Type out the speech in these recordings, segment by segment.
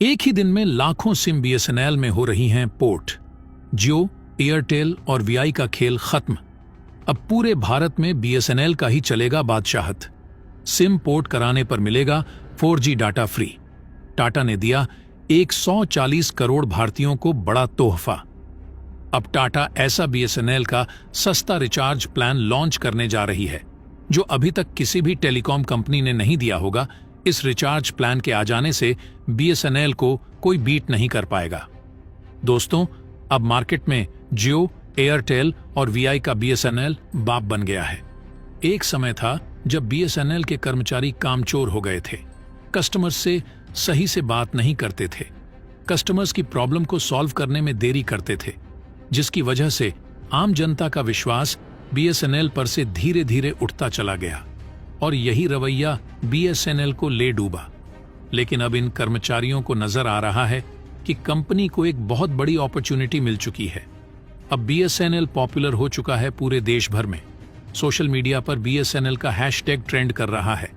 एक ही दिन में लाखों सिम बीएसएनएल में हो रही हैं पोर्ट। जियो, एयरटेल और वीआई का खेल खत्म। अब पूरे भारत में बीएसएनएल का ही चलेगा बादशाहत। सिम पोर्ट कराने पर मिलेगा 4G डाटा फ्री। टाटा ने दिया 140 करोड़ भारतीयों को बड़ा तोहफा। अब टाटा ऐसा बीएसएनएल का सस्ता रिचार्ज प्लान लॉन्च करने जा रही है जो अभी तक किसी भी टेलीकॉम कंपनी ने नहीं दिया होगा। इस रिचार्ज प्लान के आ जाने से बीएसएनएल को कोई बीट नहीं कर पाएगा। दोस्तों, अब मार्केट में जियो, एयरटेल और वीआई का बीएसएनएल बाप बन गया है। एक समय था जब बीएसएनएल के कर्मचारी कामचोर हो गए थे, कस्टमर्स से सही से बात नहीं करते थे, कस्टमर्स की प्रॉब्लम को सॉल्व करने में देरी करते थे, जिसकी वजह से आम जनता का विश्वास बीएसएनएल पर से धीरे धीरे उठता चला गया और यही रवैया बीएसएनएल को ले डूबा। लेकिन अब इन कर्मचारियों को नजर आ रहा है कि कंपनी को एक बहुत बड़ी अपॉर्चुनिटी मिल चुकी है। अब बीएसएनएल पॉपुलर हो चुका है पूरे देश भर में। सोशल मीडिया पर बीएसएनएल का हैशटैग ट्रेंड कर रहा है।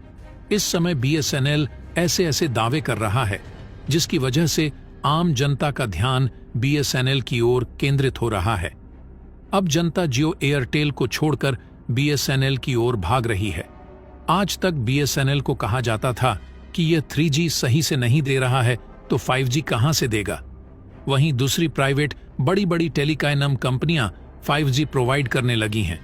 इस समय बीएसएनएल ऐसे ऐसे दावे कर रहा है जिसकी वजह से आम जनता का ध्यान बीएसएनएल की ओर केंद्रित हो रहा है। अब जनता जियो, एयरटेल को छोड़कर बीएसएनएल की ओर भाग रही है। आज तक बीएसएनएल को कहा जाता था कि यह 3G सही से नहीं दे रहा है तो 5G कहां से देगा। वहीं दूसरी प्राइवेट बड़ी बड़ी टेलीकॉम कंपनियां 5G प्रोवाइड करने लगी हैं।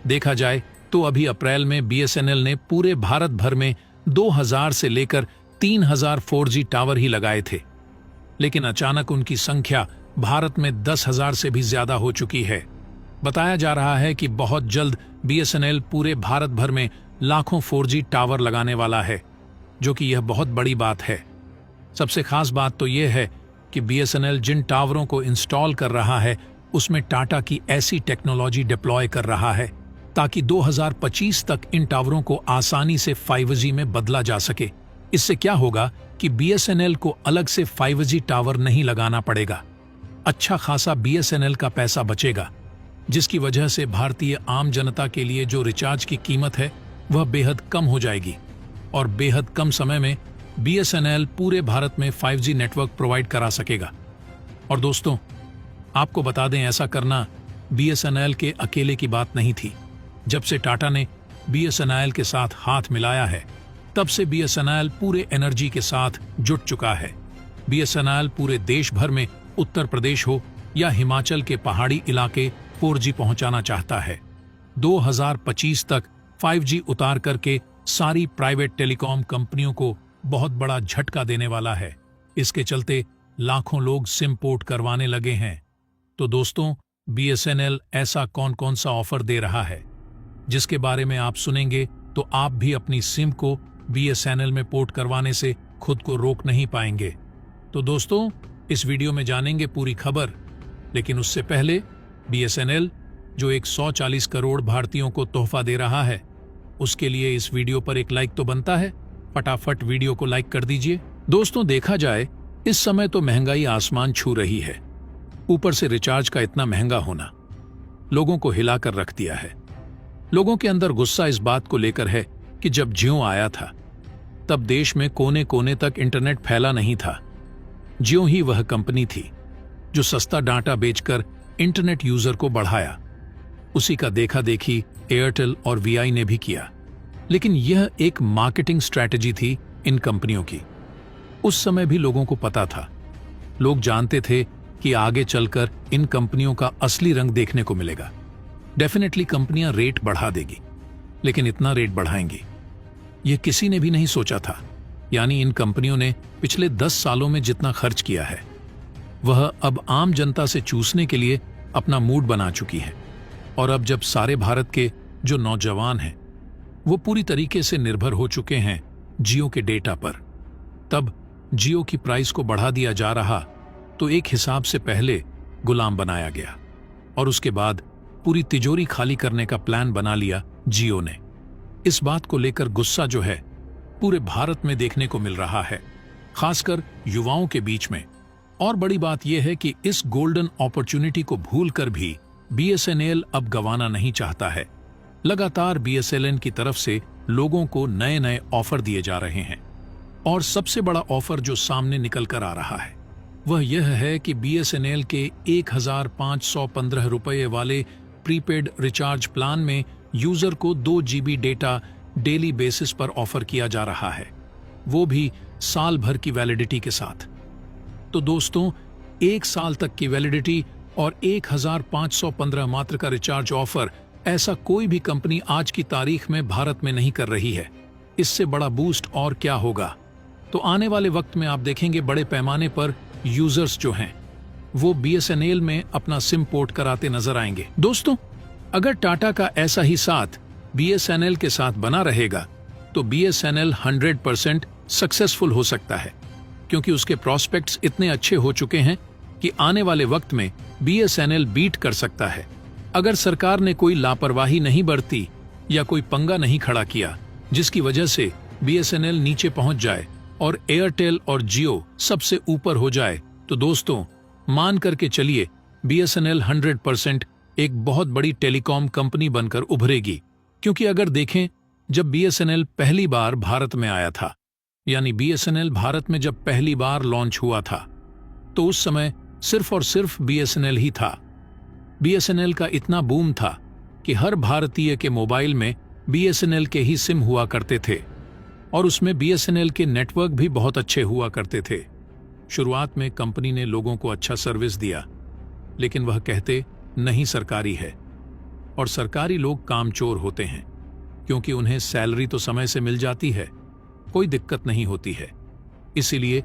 देखा जाए तो अभी अप्रैल में बीएसएनएल ने पूरे भारत भर में 2000 से लेकर 3000 4G टावर ही लगाए थे, लेकिन अचानक उनकी संख्या भारत में 10,000 से भी ज्यादा हो चुकी है। बताया जा रहा है कि बहुत जल्द बीएसएनएल पूरे भारत भर में लाखों 4G टावर लगाने वाला है, जो कि यह बहुत बड़ी बात है। सबसे खास बात तो यह है कि बीएसएनएल जिन टावरों को इंस्टॉल कर रहा है उसमें टाटा की ऐसी टेक्नोलॉजी डिप्लॉय कर रहा है ताकि 2025 तक इन टावरों को आसानी से 5G में बदला जा सके। इससे क्या होगा कि बीएसएनएल को अलग से 5G टावर नहीं लगाना पड़ेगा। अच्छा खासा बीएसएनएल का पैसा बचेगा, जिसकी वजह से भारतीय आम जनता के लिए जो रिचार्ज की कीमत है वह बेहद कम हो जाएगी और बेहद कम समय में बीएसएनएल पूरे भारत में 5G नेटवर्क प्रोवाइड करा सकेगा। और दोस्तों, आपको बता दें, ऐसा करना बीएसएनएल के अकेले की बात नहीं थी। जब से टाटा ने बीएसएनएल के साथ हाथ मिलाया है, तब से बीएसएनएल पूरे एनर्जी के साथ जुट चुका है। बीएसएनएल पूरे देश भर में, उत्तर प्रदेश हो या हिमाचल के पहाड़ी इलाके, 4G पहुंचाना चाहता है। 2025 तक 5G उतार करके सारी प्राइवेट टेलीकॉम कंपनियों को बहुत बड़ा झटका देने वाला है। इसके चलते लाखों लोग सिम पोर्ट करवाने लगे हैं। तो दोस्तों, बीएसएनएल ऐसा कौन कौन सा ऑफर दे रहा है जिसके बारे में आप सुनेंगे तो आप भी अपनी सिम को बीएसएनएल में पोर्ट करवाने से खुद को रोक नहीं पाएंगे। तो दोस्तों, इस वीडियो में जानेंगे पूरी खबर, लेकिन उससे पहले बीएसएनएल जो 140 करोड़ भारतीयों को तोहफा दे रहा है, उसके लिए इस वीडियो पर एक लाइक तो बनता है। फटाफट वीडियो को लाइक कर दीजिए। दोस्तों, देखा जाए इस समय तो महंगाई आसमान छू रही है। ऊपर से रिचार्ज का इतना महंगा होना लोगों को हिलाकर रख दिया है। लोगों के अंदर गुस्सा इस बात को लेकर है कि जब जियो आया था तब देश में कोने कोने तक इंटरनेट फैला नहीं था। जियो ही वह कंपनी थी जो सस्ता डाटा बेचकर इंटरनेट यूजर को बढ़ाया। उसी का देखा देखी एयरटेल और वीआई ने भी किया, लेकिन यह एक मार्केटिंग स्ट्रैटेजी थी इन कंपनियों की। उस समय भी लोगों को पता था, लोग जानते थे कि आगे चलकर इन कंपनियों का असली रंग देखने को मिलेगा। डेफिनेटली कंपनियां रेट बढ़ा देगी, लेकिन इतना रेट बढ़ाएंगी यह किसी ने भी नहीं सोचा था। यानी इन कंपनियों ने पिछले 10 सालों में जितना खर्च किया है वह अब आम जनता से चूसने के लिए अपना मूड बना चुकी है। और अब जब सारे भारत के जो नौजवान हैं वो पूरी तरीके से निर्भर हो चुके हैं जियो के डेटा पर, तब जियो की प्राइस को बढ़ा दिया जा रहा तो एक हिसाब से पहले गुलाम बनाया गया और उसके बाद पूरी तिजोरी खाली करने का प्लान बना लिया जियो ने। इस बात को लेकर गुस्सा जो है पूरे भारत में देखने को मिल रहा है, खासकर युवाओं के बीच में। और बड़ी बात यह है कि इस गोल्डन अपॉर्चुनिटी को भूलकर भी बीएसएनएल अब गंवाना नहीं चाहता है। लगातार बीएसएनएल की तरफ से लोगों को नए नए ऑफर दिए जा रहे हैं। और सबसे बड़ा ऑफर जो सामने निकल कर आ रहा है वह यह है कि BSNL के 1515 रुपये वाले प्रीपेड रिचार्ज प्लान में यूजर को 2 GB डेटा डेली बेसिस पर ऑफर किया जा रहा है, वो भी साल भर की वैलिडिटी के साथ। तो दोस्तों, 1 साल तक की वैलिडिटी और 1515 मात्र का रिचार्ज ऑफर ऐसा कोई भी कंपनी आज की तारीख में भारत में नहीं कर रही है। इससे बड़ा बूस्ट और क्या होगा। तो आने वाले वक्त में आप देखेंगे बड़े पैमाने पर यूजर्स जो हैं वो BSNL में अपना सिम पोर्ट कराते नजर आएंगे। दोस्तों, अगर टाटा का ऐसा ही साथ BSNL के साथ बना रहेगा तो BSNL 100% सक्सेसफुल हो सकता है, क्योंकि उसके प्रॉस्पेक्ट्स इतने अच्छे हो चुके हैं कि आने वाले वक्त में BSNL बीट कर सकता है। अगर सरकार ने कोई लापरवाही नहीं बरती या कोई पंगा नहीं खड़ा किया जिसकी वजह से BSNL नीचे पहुंच जाए और एयरटेल और जियो सबसे ऊपर हो जाए, तो दोस्तों मान करके चलिए BSNL 100% एक बहुत बड़ी टेलीकॉम कंपनी बनकर उभरेगी। क्योंकि अगर देखें, जब BSNL पहली बार भारत में आया था, यानी BSNL भारत में जब पहली बार लॉन्च हुआ था, तो उस समय सिर्फ और सिर्फ BSNL ही था। BSNL का इतना बूम था कि हर भारतीय के मोबाइल में BSNL के ही सिम हुआ करते थे और उसमें BSNL के नेटवर्क भी बहुत अच्छे हुआ करते थे। शुरुआत में कंपनी ने लोगों को अच्छा सर्विस दिया, लेकिन वह कहते नहीं सरकारी है, और सरकारी लोग कामचोर होते हैं क्योंकि उन्हें सैलरी तो समय से मिल जाती है, कोई दिक्कत नहीं होती है। इसीलिए